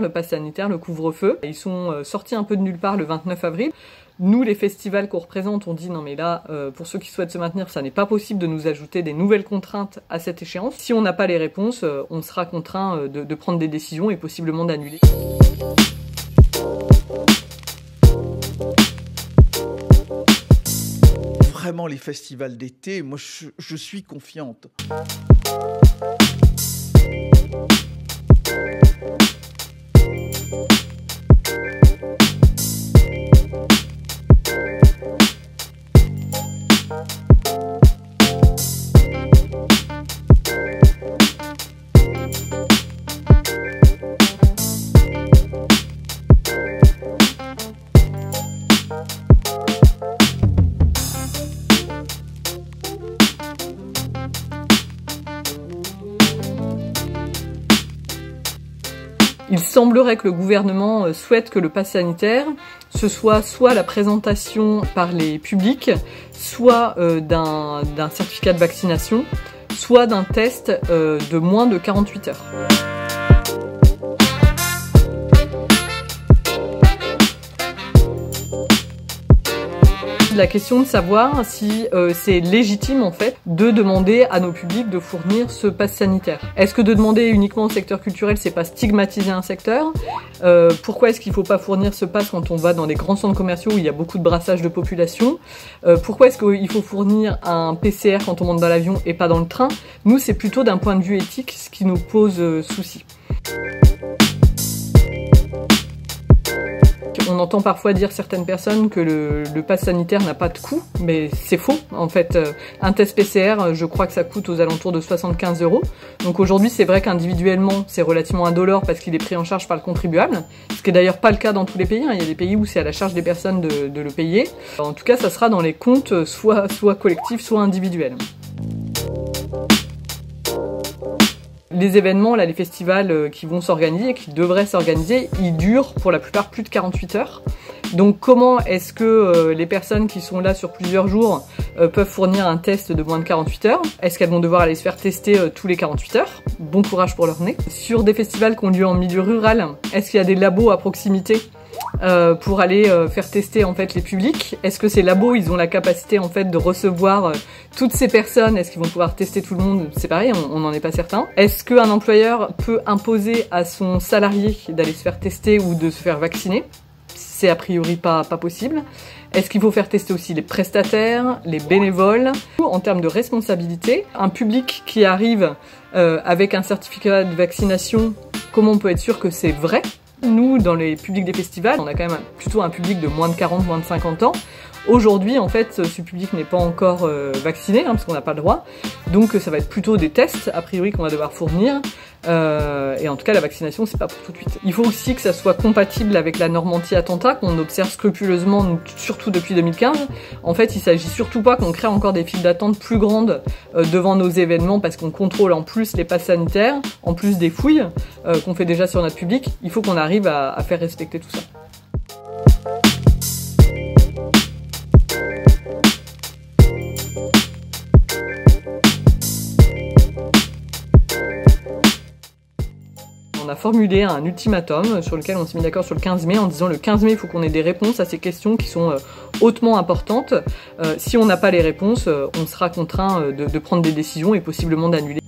Le pass sanitaire, le couvre-feu. Ils sont sortis un peu de nulle part le 29 avril. Nous, les festivals qu'on représente, on dit non mais là, pour ceux qui souhaitent se maintenir, ça n'est pas possible de nous ajouter des nouvelles contraintes à cette échéance. Si on n'a pas les réponses, on sera contraint de prendre des décisions et possiblement d'annuler. Vraiment les festivals d'été, moi je suis confiante. Il semblerait que le gouvernement souhaite que le pass sanitaire, ce soit la présentation par les publics, soit d'un certificat de vaccination, soit d'un test de moins de 48 heures. La question de savoir si c'est légitime en fait de demander à nos publics de fournir ce pass sanitaire. Est-ce que de demander uniquement au secteur culturel, c'est pas stigmatiser un secteur? Pourquoi est-ce qu'il faut pas fournir ce pass quand on va dans des grands centres commerciaux où il y a beaucoup de brassage de population? Pourquoi est-ce qu'il faut fournir un PCR quand on monte dans l'avion et pas dans le train? Nous, c'est plutôt d'un point de vue éthique ce qui nous pose souci. On entend parfois dire certaines personnes que le pass sanitaire n'a pas de coût, mais c'est faux. En fait, un test PCR, je crois que ça coûte aux alentours de 75 €. Donc aujourd'hui, c'est vrai qu'individuellement, c'est relativement indolore parce qu'il est pris en charge par le contribuable, ce qui est d'ailleurs pas le cas dans tous les pays. Il y a des pays où c'est à la charge des personnes de le payer. En tout cas, ça sera dans les comptes soit collectifs, soit individuels. Les événements, là, les festivals qui vont s'organiser, qui devraient s'organiser, ils durent pour la plupart plus de 48 heures. Donc comment est-ce que les personnes qui sont là sur plusieurs jours peuvent fournir un test de moins de 48 heures? Est-ce qu'elles vont devoir aller se faire tester tous les 48 heures? Bon courage pour leur nez. Sur des festivals qui ont lieu en milieu rural, est-ce qu'il y a des labos à proximité pour aller faire tester en fait les publics? Est-ce que ces labos ils ont la capacité en fait de recevoir toutes ces personnes? Est-ce qu'ils vont pouvoir tester tout le monde? C'est pareil, on n'en est pas certain. Est-ce qu'un employeur peut imposer à son salarié d'aller se faire tester ou de se faire vacciner? C'est a priori pas possible. Est-ce qu'il faut faire tester aussi les prestataires, les bénévoles? En termes de responsabilité, un public qui arrive avec un certificat de vaccination, comment on peut être sûr que c'est vrai? Nous, dans les publics des festivals, on a quand même plutôt un public de moins de 40, moins de 50 ans. Aujourd'hui, en fait, ce public n'est pas encore vacciné, parce qu'on n'a pas le droit. Donc ça va être plutôt des tests, a priori, qu'on va devoir fournir. Et en tout cas, la vaccination, c'est pas pour tout de suite. Il faut aussi que ça soit compatible avec la norme anti-attentat, qu'on observe scrupuleusement, surtout depuis 2015. En fait, il s'agit surtout pas qu'on crée encore des files d'attente plus grandes devant nos événements, parce qu'on contrôle en plus les passes sanitaires, en plus des fouilles qu'on fait déjà sur notre public. Il faut qu'on arrive à faire respecter tout ça. On a formulé un ultimatum sur lequel on s'est mis d'accord sur le 15 mai en disant le 15 mai il faut qu'on ait des réponses à ces questions qui sont hautement importantes. Si on n'a pas les réponses, on sera contraint de prendre des décisions et possiblement d'annuler.